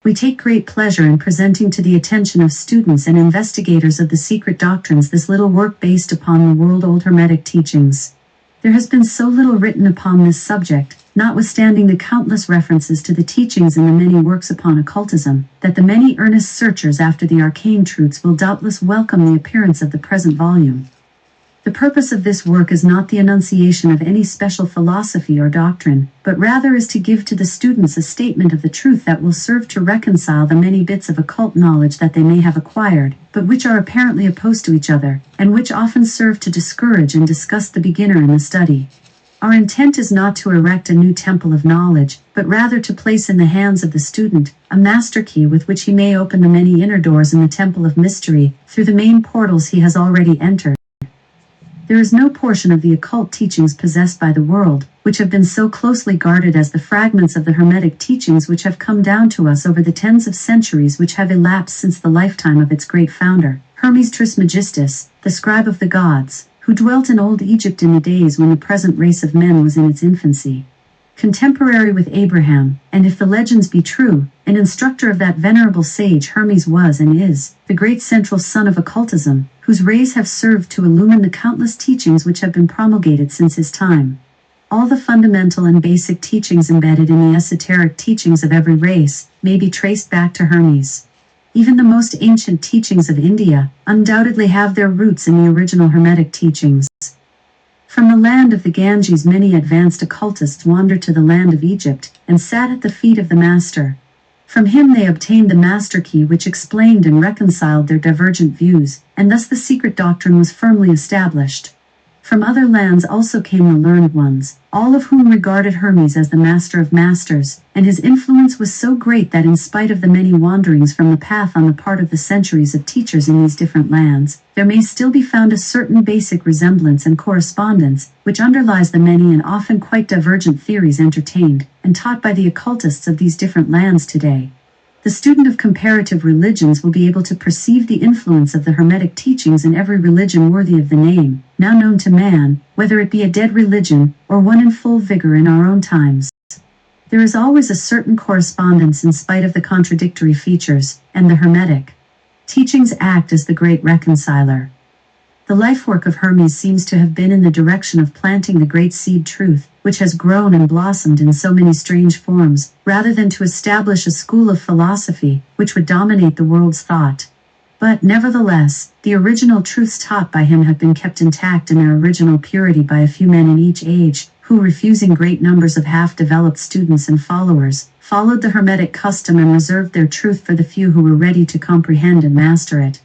We take great pleasure in presenting to the attention of students and investigators of the secret doctrines this little work based upon the world-old Hermetic teachings. There has been so little written upon this subject, notwithstanding the countless references to the teachings in the many works upon occultism, that the many earnest searchers after the arcane truths will doubtless welcome the appearance of the present volume. The purpose of this work is not the enunciation of any special philosophy or doctrine, but rather is to give to the students a statement of the truth that will serve to reconcile the many bits of occult knowledge that they may have acquired, but which are apparently opposed to each other, and which often serve to discourage and disgust the beginner in the study. Our intent is not to erect a new temple of knowledge, but rather to place in the hands of the student a master key with which he may open the many inner doors in the temple of mystery, through the main portals he has already entered. There is no portion of the occult teachings possessed by the world, which have been so closely guarded as the fragments of the Hermetic teachings which have come down to us over the tens of centuries which have elapsed since the lifetime of its great founder, Hermes Trismegistus, the scribe of the gods, who dwelt in old Egypt in the days when the present race of men was in its infancy. Contemporary with Abraham, and if the legends be true, an instructor of that venerable sage Hermes was and is, the great central sun of occultism, whose rays have served to illumine the countless teachings which have been promulgated since his time. All the fundamental and basic teachings embedded in the esoteric teachings of every race may be traced back to Hermes. Even the most ancient teachings of India undoubtedly have their roots in the original Hermetic teachings. From the land of the Ganges many advanced occultists wandered to the land of Egypt and sat at the feet of the master. From him they obtained the master key which explained and reconciled their divergent views, and thus the secret doctrine was firmly established. From other lands also came the learned ones, all of whom regarded Hermes as the master of masters, and his influence was so great that in spite of the many wanderings from the path on the part of the centuries of teachers in these different lands, there may still be found a certain basic resemblance and correspondence, which underlies the many and often quite divergent theories entertained and taught by the occultists of these different lands today. The student of comparative religions will be able to perceive the influence of the Hermetic teachings in every religion worthy of the name, now known to man, whether it be a dead religion, or one in full vigor in our own times. There is always a certain correspondence in spite of the contradictory features, and the Hermetic teachings act as the great reconciler. The lifework of Hermes seems to have been in the direction of planting the great seed truth, which has grown and blossomed in so many strange forms, rather than to establish a school of philosophy, which would dominate the world's thought. But, nevertheless, the original truths taught by him have been kept intact in their original purity by a few men in each age, who, refusing great numbers of half-developed students and followers, followed the Hermetic custom and reserved their truth for the few who were ready to comprehend and master it.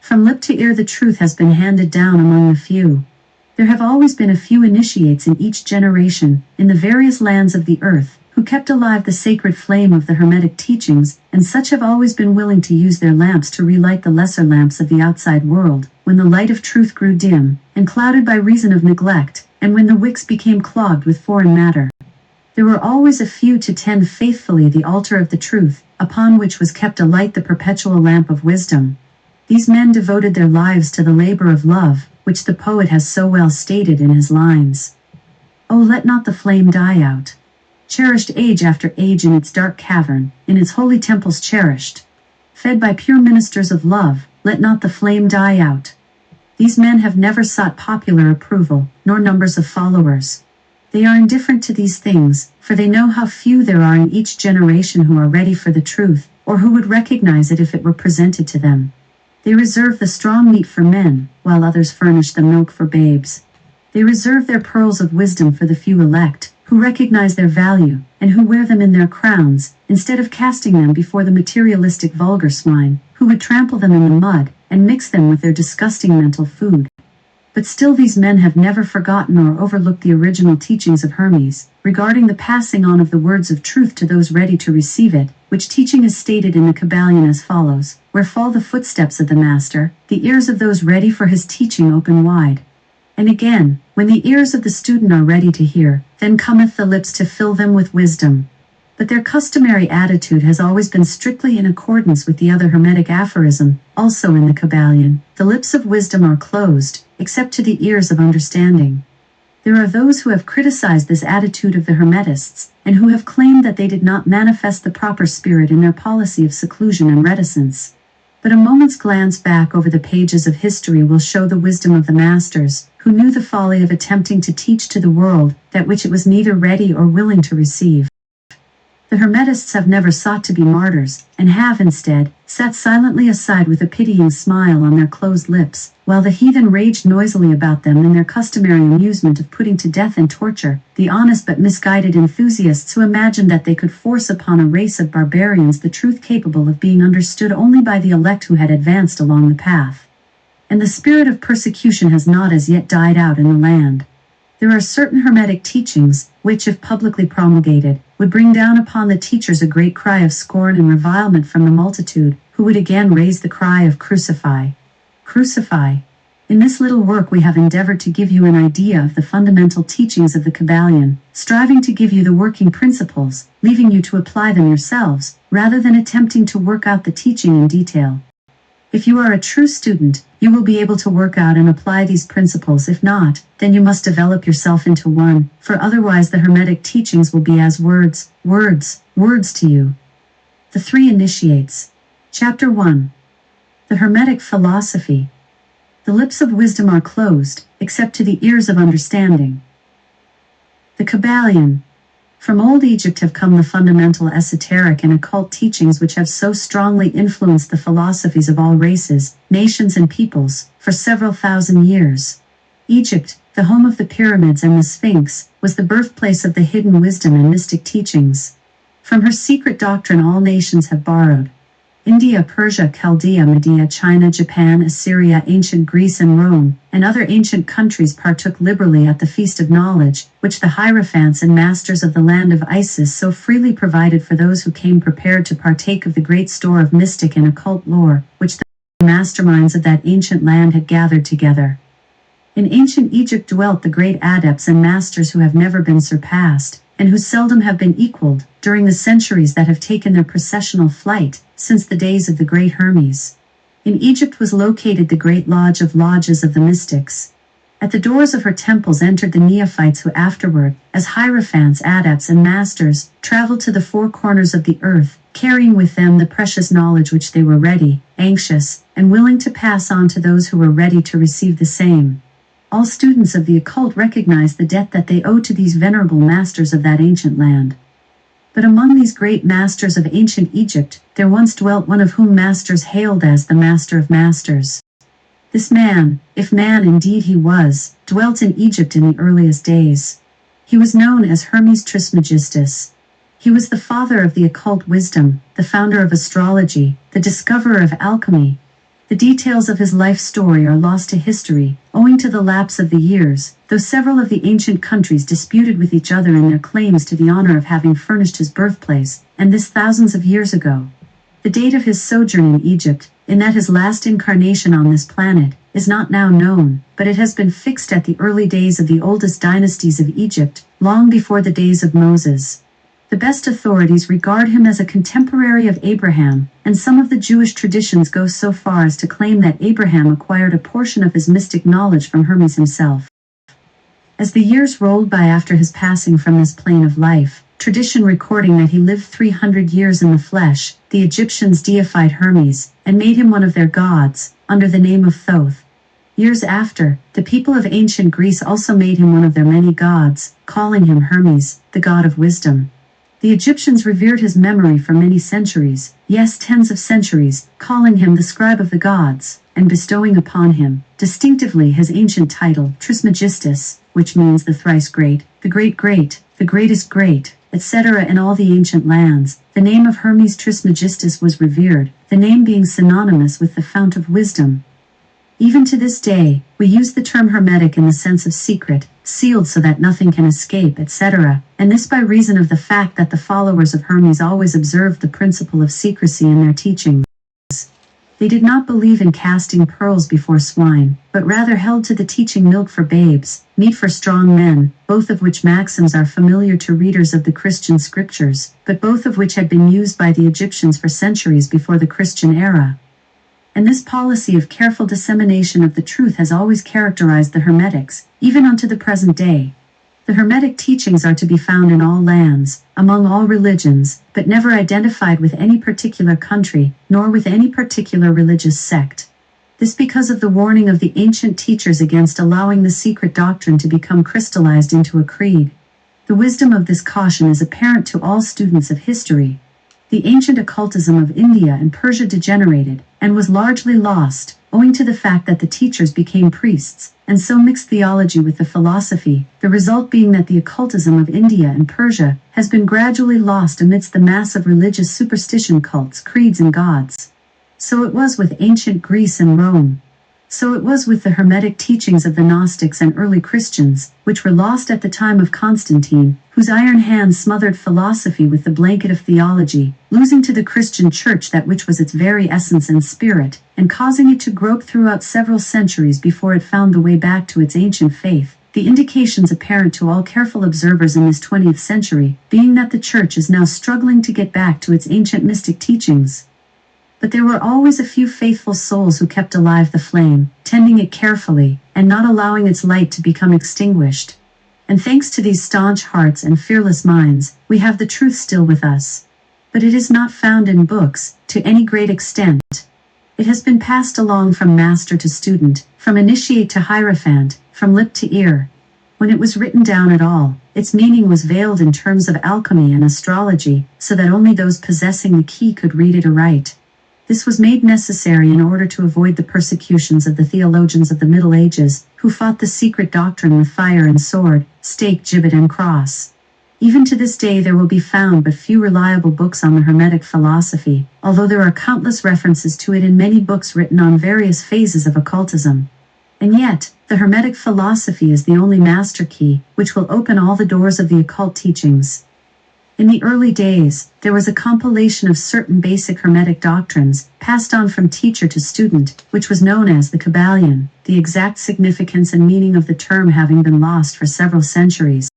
From lip to ear the truth has been handed down among the few. There have always been a few initiates in each generation, in the various lands of the earth, who kept alive the sacred flame of the Hermetic teachings, and such have always been willing to use their lamps to relight the lesser lamps of the outside world, when the light of truth grew dim, and clouded by reason of neglect, and when the wicks became clogged with foreign matter. There were always a few to tend faithfully the altar of the truth, upon which was kept alight the perpetual lamp of wisdom. These men devoted their lives to the labor of love, which the poet has so well stated in his lines. Oh, let not the flame die out. Cherished age after age in its dark cavern, in its holy temples cherished. Fed by pure ministers of love, let not the flame die out. These men have never sought popular approval, nor numbers of followers. They are indifferent to these things, for they know how few there are in each generation who are ready for the truth, or who would recognize it if it were presented to them. They reserve the strong meat for men, while others furnish the milk for babes. They reserve their pearls of wisdom for the few elect, who recognize their value, and who wear them in their crowns, instead of casting them before the materialistic vulgar swine, who would trample them in the mud, and mix them with their disgusting mental food. But still these men have never forgotten or overlooked the original teachings of Hermes, regarding the passing on of the words of truth to those ready to receive it, which teaching is stated in the Kybalion as follows: where fall the footsteps of the master, the ears of those ready for his teaching open wide. And again, when the ears of the student are ready to hear, then cometh the lips to fill them with wisdom. But their customary attitude has always been strictly in accordance with the other Hermetic aphorism, also in the Kybalion: the lips of wisdom are closed, except to the ears of understanding. There are those who have criticized this attitude of the Hermetists, and who have claimed that they did not manifest the proper spirit in their policy of seclusion and reticence. But a moment's glance back over the pages of history will show the wisdom of the masters, who knew the folly of attempting to teach to the world that which it was neither ready or willing to receive. The Hermetists have never sought to be martyrs, and have instead sat silently aside with a pitying smile on their closed lips, while the heathen raged noisily about them in their customary amusement of putting to death and torture the honest but misguided enthusiasts who imagined that they could force upon a race of barbarians the truth capable of being understood only by the elect who had advanced along the path. And the spirit of persecution has not as yet died out in the land. There are certain Hermetic teachings, which, if publicly promulgated, would bring down upon the teachers a great cry of scorn and revilement from the multitude, who would again raise the cry of crucify. Crucify. In this little work we have endeavored to give you an idea of the fundamental teachings of the Kybalion, striving to give you the working principles, leaving you to apply them yourselves, rather than attempting to work out the teaching in detail. If you are a true student, you will be able to work out and apply these principles. If not, then you must develop yourself into one, for otherwise the Hermetic teachings will be as words to you. The Three Initiates. Chapter 1. The Hermetic Philosophy. The lips of wisdom are closed, except to the ears of understanding. The Kybalion. From old Egypt have come the fundamental esoteric and occult teachings which have so strongly influenced the philosophies of all races, nations and peoples, for several thousand years. Egypt, the home of the pyramids and the Sphinx, was the birthplace of the hidden wisdom and mystic teachings. From her secret doctrine all nations have borrowed. India, Persia, Chaldea, Media, China, Japan, Assyria, ancient Greece and Rome, and other ancient countries partook liberally at the feast of knowledge, which the hierophants and masters of the land of Isis so freely provided for those who came prepared to partake of the great store of mystic and occult lore, which the masterminds of that ancient land had gathered together. In ancient Egypt dwelt the great adepts and masters who have never been surpassed, and who seldom have been equaled, during the centuries that have taken their processional flight, since the days of the great Hermes. In Egypt was located the great lodge of lodges of the mystics. At the doors of her temples entered the neophytes who afterward, as hierophants, adepts, and masters, traveled to the four corners of the earth, carrying with them the precious knowledge which they were ready, anxious, and willing to pass on to those who were ready to receive the same. All students of the occult recognize the debt that they owe to these venerable masters of that ancient land. But among these great masters of ancient Egypt, there once dwelt one of whom masters hailed as the Master of Masters. This man, if man indeed he was, dwelt in Egypt in the earliest days. He was known as Hermes Trismegistus. He was the father of the occult wisdom, the founder of astrology, the discoverer of alchemy. The details of his life story are lost to history, owing to the lapse of the years, though several of the ancient countries disputed with each other in their claims to the honor of having furnished his birthplace, and this thousands of years ago. The date of his sojourn in Egypt, in that his last incarnation on this planet, is not now known, but it has been fixed at the early days of the oldest dynasties of Egypt, long before the days of Moses. The best authorities regard him as a contemporary of Abraham, and some of the Jewish traditions go so far as to claim that Abraham acquired a portion of his mystic knowledge from Hermes himself. As the years rolled by after his passing from this plane of life, tradition recording that he lived 300 years in the flesh, the Egyptians deified Hermes, and made him one of their gods, under the name of Thoth. Years after, the people of ancient Greece also made him one of their many gods, calling him Hermes, the god of wisdom. The Egyptians revered his memory for many centuries, yes, tens of centuries, calling him the scribe of the gods, and bestowing upon him, distinctively his ancient title, Trismegistus, which means the thrice great, the great, the greatest great, etc. In all the ancient lands, the name of Hermes Trismegistus was revered, the name being synonymous with the fount of wisdom. Even to this day, we use the term hermetic in the sense of secret, sealed so that nothing can escape, etc., and this by reason of the fact that the followers of Hermes always observed the principle of secrecy in their teachings. They did not believe in casting pearls before swine, but rather held to the teaching milk for babes, meat for strong men, both of which maxims are familiar to readers of the Christian scriptures, but both of which had been used by the Egyptians for centuries before the Christian era. And this policy of careful dissemination of the truth has always characterized the Hermetics, even unto the present day. The Hermetic teachings are to be found in all lands, among all religions, but never identified with any particular country, nor with any particular religious sect. This because of the warning of the ancient teachers against allowing the secret doctrine to become crystallized into a creed. The wisdom of this caution is apparent to all students of history. The ancient occultism of India and Persia degenerated, and was largely lost, owing to the fact that the teachers became priests, and so mixed theology with the philosophy, the result being that the occultism of India and Persia has been gradually lost amidst the mass of religious superstition cults, creeds and gods. So it was with ancient Greece and Rome. So it was with the Hermetic teachings of the Gnostics and early Christians, which were lost at the time of Constantine, whose iron hand smothered philosophy with the blanket of theology, losing to the Christian Church that which was its very essence and spirit, and causing it to grope throughout several centuries before it found the way back to its ancient faith. The indications apparent to all careful observers in this 20th century, being that the Church is now struggling to get back to its ancient mystic teachings. But there were always a few faithful souls who kept alive the flame, tending it carefully, and not allowing its light to become extinguished. And thanks to these staunch hearts and fearless minds, we have the truth still with us. But it is not found in books, to any great extent. It has been passed along from master to student, from initiate to hierophant, from lip to ear. When it was written down at all, its meaning was veiled in terms of alchemy and astrology, so that only those possessing the key could read it aright. This was made necessary in order to avoid the persecutions of the theologians of the Middle Ages, who fought the secret doctrine with fire and sword, stake, gibbet and cross. Even to this day there will be found but few reliable books on the Hermetic philosophy, although there are countless references to it in many books written on various phases of occultism. And yet, the Hermetic philosophy is the only master key, which will open all the doors of the occult teachings. In the early days, there was a compilation of certain basic Hermetic doctrines, passed on from teacher to student, which was known as the Kybalion, the exact significance and meaning of the term having been lost for several centuries.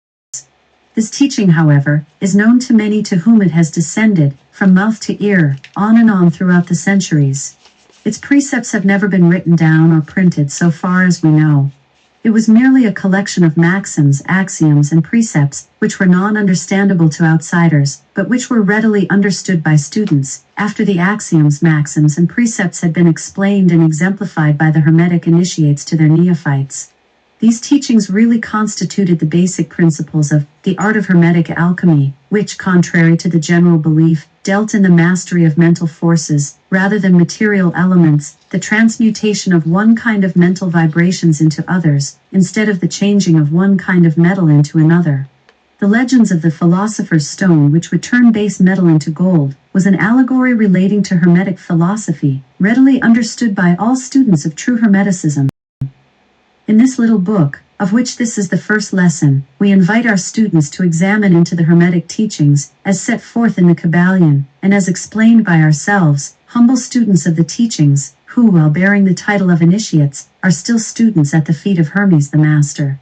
This teaching, however, is known to many to whom it has descended, from mouth to ear, on and on throughout the centuries. Its precepts have never been written down or printed so far as we know. It was merely a collection of maxims, axioms, and precepts, which were non-understandable to outsiders, but which were readily understood by students, after the axioms, maxims, and precepts had been explained and exemplified by the Hermetic initiates to their neophytes. These teachings really constituted the basic principles of the art of Hermetic alchemy, which, contrary to the general belief, dealt in the mastery of mental forces, rather than material elements, the transmutation of one kind of mental vibrations into others, instead of the changing of one kind of metal into another. The legends of the philosopher's stone, which would turn base metal into gold, was an allegory relating to Hermetic philosophy, readily understood by all students of true Hermeticism. In this little book, of which this is the first lesson, we invite our students to examine into the Hermetic teachings, as set forth in the Kybalion, and as explained by ourselves, humble students of the teachings, who, while bearing the title of initiates, are still students at the feet of Hermes the Master.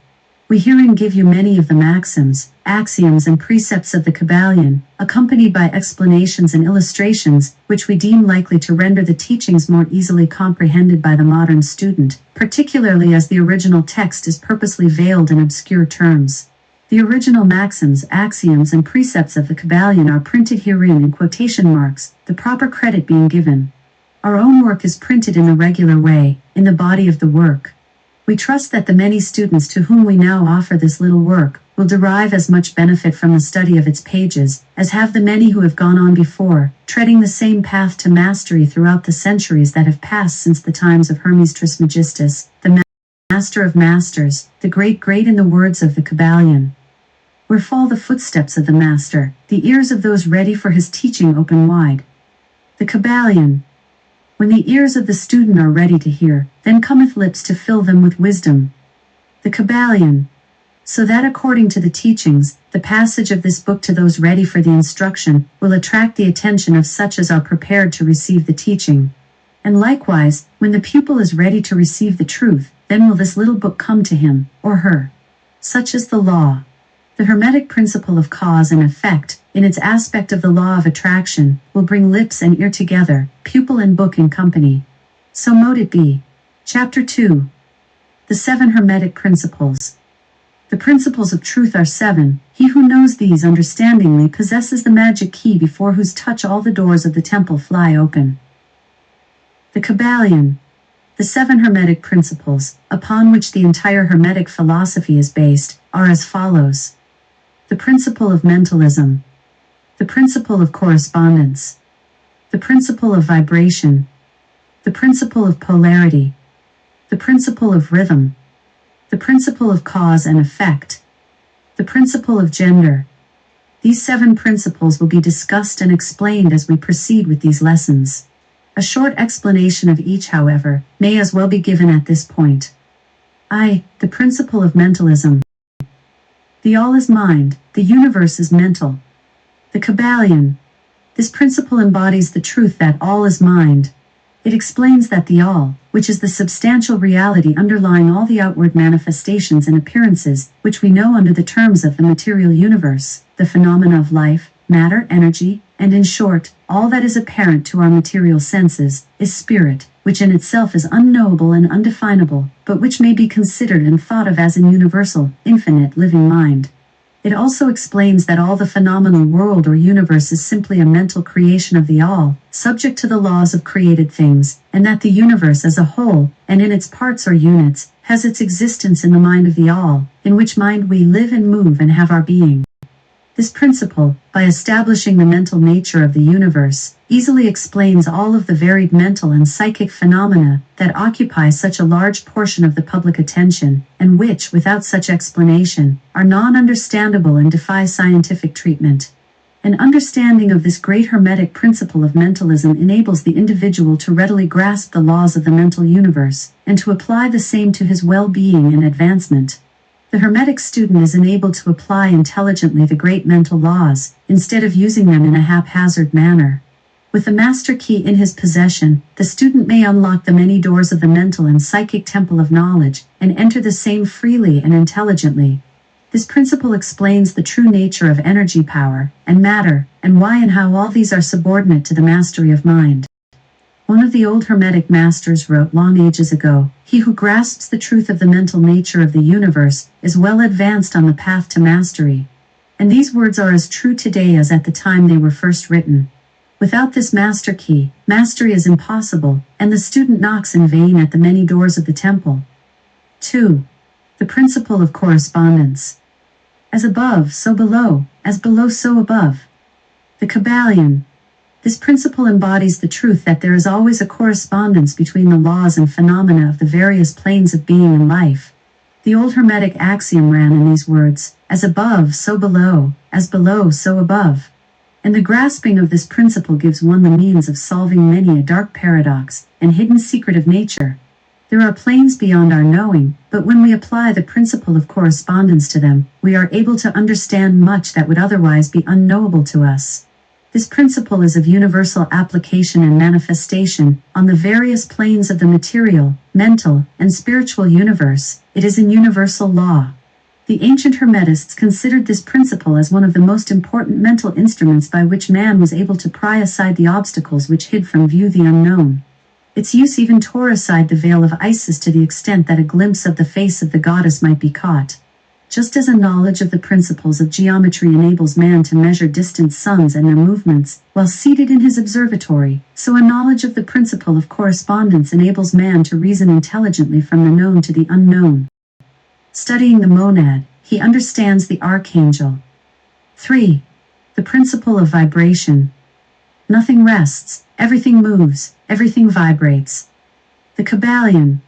We herein give you many of the maxims, axioms, and precepts of the Kybalion, accompanied by explanations and illustrations, which we deem likely to render the teachings more easily comprehended by the modern student, particularly as the original text is purposely veiled in obscure terms. The original maxims, axioms, and precepts of the Kybalion are printed herein in quotation marks, the proper credit being given. Our own work is printed in the regular way, in the body of the work. We trust that the many students to whom we now offer this little work will derive as much benefit from the study of its pages as have the many who have gone on before, treading the same path to mastery throughout the centuries that have passed since the times of Hermes Trismegistus, the Master of Masters, the great in the words of the Kybalion. Where fall the footsteps of the Master, the ears of those ready for his teaching open wide. The Kybalion. When the ears of the student are ready to hear, then cometh lips to fill them with wisdom. The Kybalion. So that according to the teachings, the passage of this book to those ready for the instruction will attract the attention of such as are prepared to receive the teaching. And likewise, when the pupil is ready to receive the truth, then will this little book come to him, or her. Such is the law. The Hermetic principle of cause and effect, in its aspect of the law of attraction, will bring lips and ear together, pupil and book in company. So mote it be. Chapter 2. The 7 Hermetic Principles. The principles of truth are 7. He who knows these understandingly possesses the magic key before whose touch all the doors of the temple fly open. The Kybalion. The 7 Hermetic principles, upon which the entire Hermetic philosophy is based, are as follows. The principle of mentalism. The principle of correspondence. The principle of vibration. The principle of polarity. The principle of rhythm. The principle of cause and effect. The principle of gender. These 7 principles will be discussed and explained as we proceed with these lessons. A short explanation of each, however, may as well be given at this point. The principle of mentalism. The all is mind, the universe is mental. The Kybalion. This principle embodies the truth that all is mind. It explains that the all, which is the substantial reality underlying all the outward manifestations and appearances, which we know under the terms of the material universe, the phenomena of life, matter, energy, and in short, all that is apparent to our material senses, is spirit, which in itself is unknowable and undefinable, but which may be considered and thought of as an universal, infinite living mind. It also explains that all the phenomenal world or universe is simply a mental creation of the all, subject to the laws of created things, and that the universe as a whole, and in its parts or units, has its existence in the mind of the all, in which mind we live and move and have our being. This principle, by establishing the mental nature of the universe, easily explains all of the varied mental and psychic phenomena that occupy such a large portion of the public attention, and which, without such explanation, are non-understandable and defy scientific treatment. An understanding of this great Hermetic principle of mentalism enables the individual to readily grasp the laws of the mental universe, and to apply the same to his well-being and advancement. The Hermetic student is enabled to apply intelligently the great mental laws, instead of using them in a haphazard manner. With the master key in his possession, the student may unlock the many doors of the mental and psychic temple of knowledge, and enter the same freely and intelligently. This principle explains the true nature of energy, power, and matter, and why and how all these are subordinate to the mastery of mind. One of the old Hermetic masters wrote long ages ago, "He who grasps the truth of the mental nature of the universe is well advanced on the path to mastery." And these words are as true today as at the time they were first written. Without this master key, mastery is impossible, and the student knocks in vain at the many doors of the temple. 2. The principle of correspondence. As above, so below, as below, so above. The Kybalion. This principle embodies the truth that there is always a correspondence between the laws and phenomena of the various planes of being and life. The old Hermetic axiom ran in these words, "As above, so below, as below, so above." And the grasping of this principle gives one the means of solving many a dark paradox and hidden secret of nature. There are planes beyond our knowing, but when we apply the principle of correspondence to them, we are able to understand much that would otherwise be unknowable to us. This principle is of universal application and manifestation on the various planes of the material, mental, and spiritual universe. It is an universal law. The ancient Hermetists considered this principle as one of the most important mental instruments by which man was able to pry aside the obstacles which hid from view the unknown. Its use even tore aside the veil of Isis to the extent that a glimpse of the face of the goddess might be caught. Just as a knowledge of the principles of geometry enables man to measure distant suns and their movements, while seated in his observatory, so a knowledge of the principle of correspondence enables man to reason intelligently from the known to the unknown. Studying the monad, he understands the archangel. 3. The principle of vibration. Nothing rests, everything moves, everything vibrates. The Kybalion.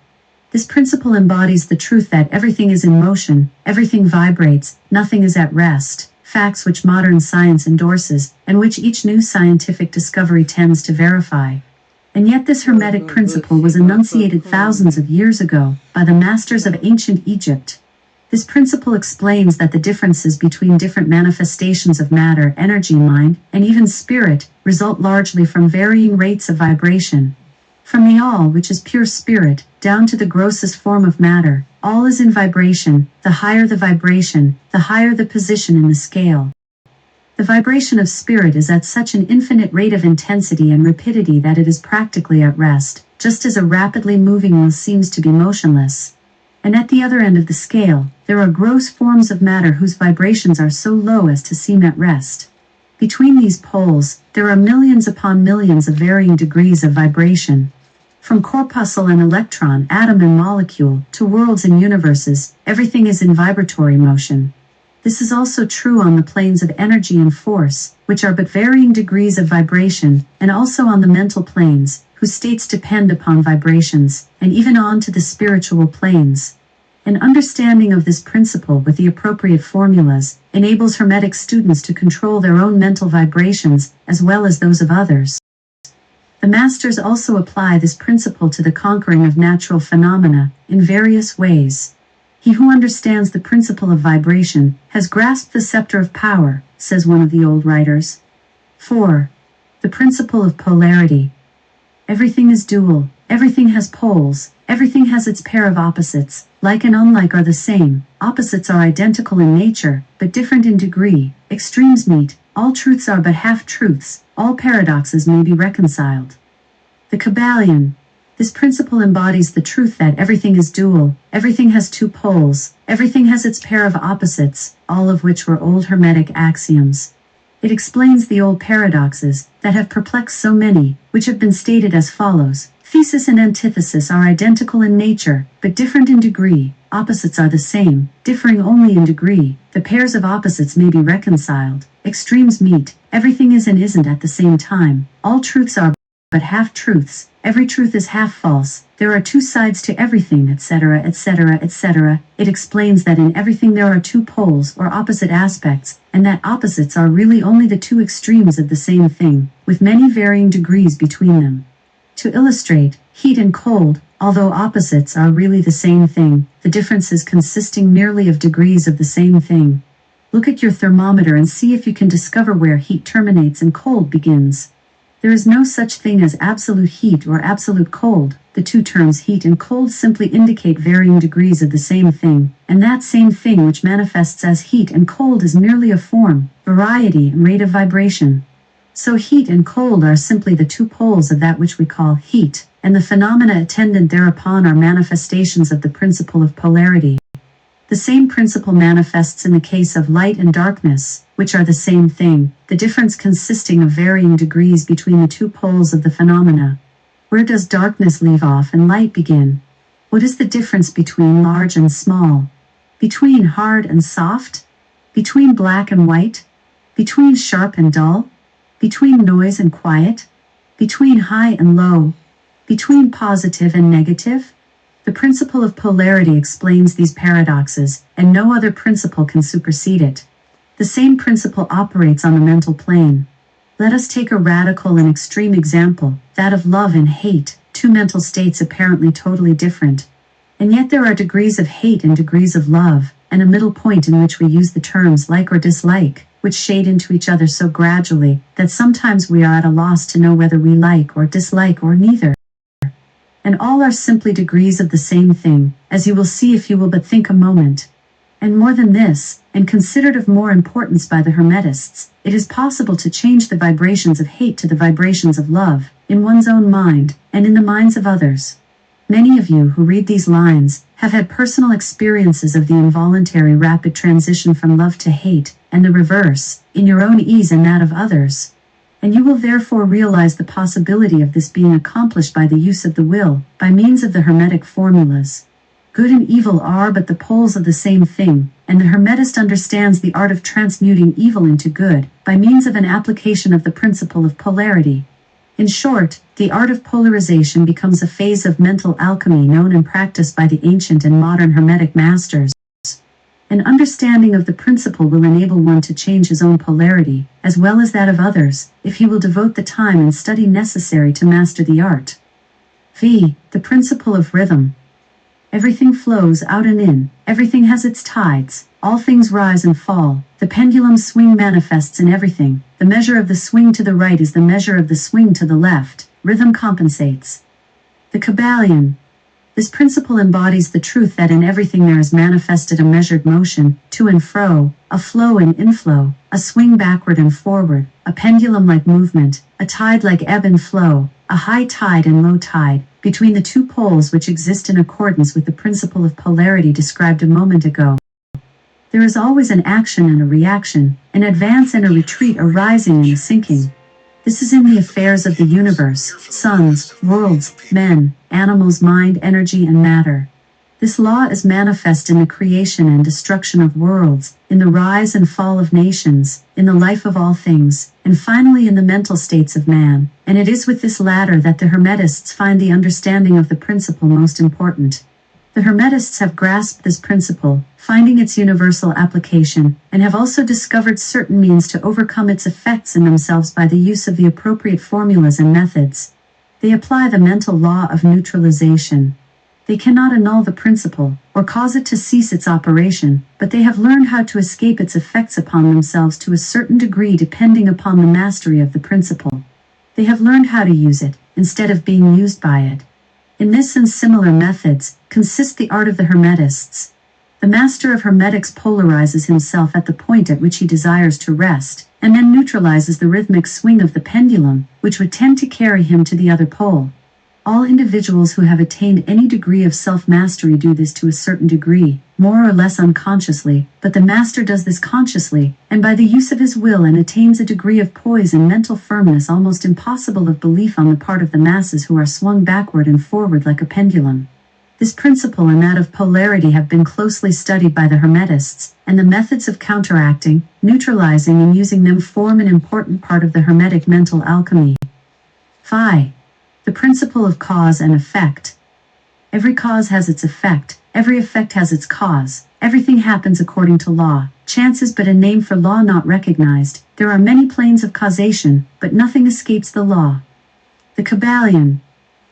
This principle embodies the truth that everything is in motion, everything vibrates, nothing is at rest, facts which modern science endorses, and which each new scientific discovery tends to verify. And yet this Hermetic principle was enunciated thousands of years ago by the masters of ancient Egypt. This principle explains that the differences between different manifestations of matter, energy, mind, and even spirit result largely from varying rates of vibration. From the all, which is pure spirit, down to the grossest form of matter, all is in vibration. The higher the vibration, the higher the position in the scale. The vibration of spirit is at such an infinite rate of intensity and rapidity that it is practically at rest, just as a rapidly moving wheel seems to be motionless. And at the other end of the scale, there are gross forms of matter whose vibrations are so low as to seem at rest. Between these poles, there are millions upon millions of varying degrees of vibration. From corpuscle and electron, atom and molecule, to worlds and universes, everything is in vibratory motion. This is also true on the planes of energy and force, which are but varying degrees of vibration, and also on the mental planes, whose states depend upon vibrations, and even on to the spiritual planes. An understanding of this principle with the appropriate formulas enables Hermetic students to control their own mental vibrations as well as those of others. The masters also apply this principle to the conquering of natural phenomena in various ways. He who understands the principle of vibration has grasped the scepter of power, says one of the old writers. 4. The principle of polarity. Everything is dual, everything has poles, everything has its pair of opposites, like and unlike are the same, opposites are identical in nature, but different in degree, extremes meet, all truths are but half-truths, all paradoxes may be reconciled. The Kybalion. This principle embodies the truth that everything is dual, everything has two poles, everything has its pair of opposites, all of which were old Hermetic axioms. It explains the old paradoxes that have perplexed so many, which have been stated as follows. Thesis and antithesis are identical in nature, but different in degree. Opposites are the same, differing only in degree. The pairs of opposites may be reconciled. Extremes meet. Everything is and isn't at the same time. All truths are but half-truths. Every truth is half-false. There are two sides to everything, etc., etc., etc. It explains that in everything there are two poles or opposite aspects, and that opposites are really only the two extremes of the same thing, with many varying degrees between them. To illustrate, heat and cold, although opposites are really the same thing, the differences consisting merely of degrees of the same thing. Look at your thermometer and see if you can discover where heat terminates and cold begins. There is no such thing as absolute heat or absolute cold. The two terms heat and cold simply indicate varying degrees of the same thing, and that same thing which manifests as heat and cold is merely a form, variety, and rate of vibration. So heat and cold are simply the two poles of that which we call heat, and the phenomena attendant thereupon are manifestations of the principle of polarity. The same principle manifests in the case of light and darkness, which are the same thing, the difference consisting of varying degrees between the two poles of the phenomena. Where does darkness leave off and light begin? What is the difference between large and small? Between hard and soft? Between black and white? Between sharp and dull? Between noise and quiet? Between high and low? Between positive and negative? The principle of polarity explains these paradoxes, and no other principle can supersede it. The same principle operates on the mental plane. Let us take a radical and extreme example, that of love and hate, two mental states apparently totally different. And yet there are degrees of hate and degrees of love, and a middle point in which we use the terms like or dislike, which shade into each other so gradually that sometimes we are at a loss to know whether we like or dislike or neither. And all are simply degrees of the same thing, as you will see if you will but think a moment. And more than this, and considered of more importance by the Hermetists, it is possible to change the vibrations of hate to the vibrations of love, in one's own mind, and in the minds of others. Many of you who read these lines have had personal experiences of the involuntary rapid transition from love to hate, and the reverse, in your own ease and that of others. And you will therefore realize the possibility of this being accomplished by the use of the will, by means of the Hermetic formulas. Good and evil are but the poles of the same thing, and the Hermetist understands the art of transmuting evil into good, by means of an application of the principle of polarity. In short, the art of polarization becomes a phase of mental alchemy known and practiced by the ancient and modern Hermetic masters. An understanding of the principle will enable one to change his own polarity, as well as that of others, if he will devote the time and study necessary to master the art. V. The principle of rhythm. Everything flows out and in, everything has its tides, all things rise and fall, the pendulum's swing manifests in everything, the measure of the swing to the right is the measure of the swing to the left, rhythm compensates. The Kybalion. This principle embodies the truth that in everything there is manifested a measured motion, to and fro, a flow and inflow, a swing backward and forward, a pendulum-like movement, a tide like ebb and flow, a high tide and low tide, between the two poles which exist in accordance with the principle of polarity described a moment ago. There is always an action and a reaction, an advance and a retreat, a rising and a sinking. This is in the affairs of the universe, suns, worlds, men, animals, mind, energy, and matter. This law is manifest in the creation and destruction of worlds, in the rise and fall of nations, in the life of all things, and finally in the mental states of man, and it is with this latter that the Hermetists find the understanding of the principle most important. The Hermetists have grasped this principle, finding its universal application, and have also discovered certain means to overcome its effects in themselves by the use of the appropriate formulas and methods. They apply the mental law of neutralization. They cannot annul the principle, or cause it to cease its operation, but they have learned how to escape its effects upon themselves to a certain degree depending upon the mastery of the principle. They have learned how to use it, instead of being used by it. In this and similar methods, consists the art of the Hermetists. The master of Hermetics polarizes himself at the point at which he desires to rest, and then neutralizes the rhythmic swing of the pendulum, which would tend to carry him to the other pole. All individuals who have attained any degree of self-mastery do this to a certain degree, more or less unconsciously, but the master does this consciously, and by the use of his will, and attains a degree of poise and mental firmness almost impossible of belief on the part of the masses who are swung backward and forward like a pendulum. This principle and that of polarity have been closely studied by the Hermetists, and the methods of counteracting, neutralizing and using them form an important part of the Hermetic mental alchemy. 5. The principle of cause and effect. Every cause has its effect, every effect has its cause, everything happens according to law. Chance is but a name for law not recognized. There are many planes of causation, but nothing escapes the law. The Kybalion.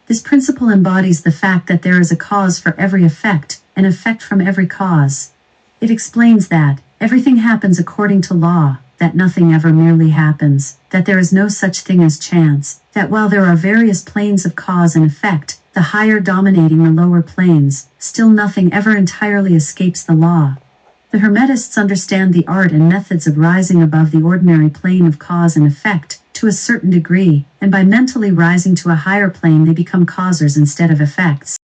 This principle embodies the fact that there is a cause for every effect, an effect from every cause. It explains that everything happens according to law, that nothing ever merely happens, that there is no such thing as chance, that while there are various planes of cause and effect, the higher dominating the lower planes, still nothing ever entirely escapes the law. The Hermetists understand the art and methods of rising above the ordinary plane of cause and effect, to a certain degree, and by mentally rising to a higher plane they become causers instead of effects.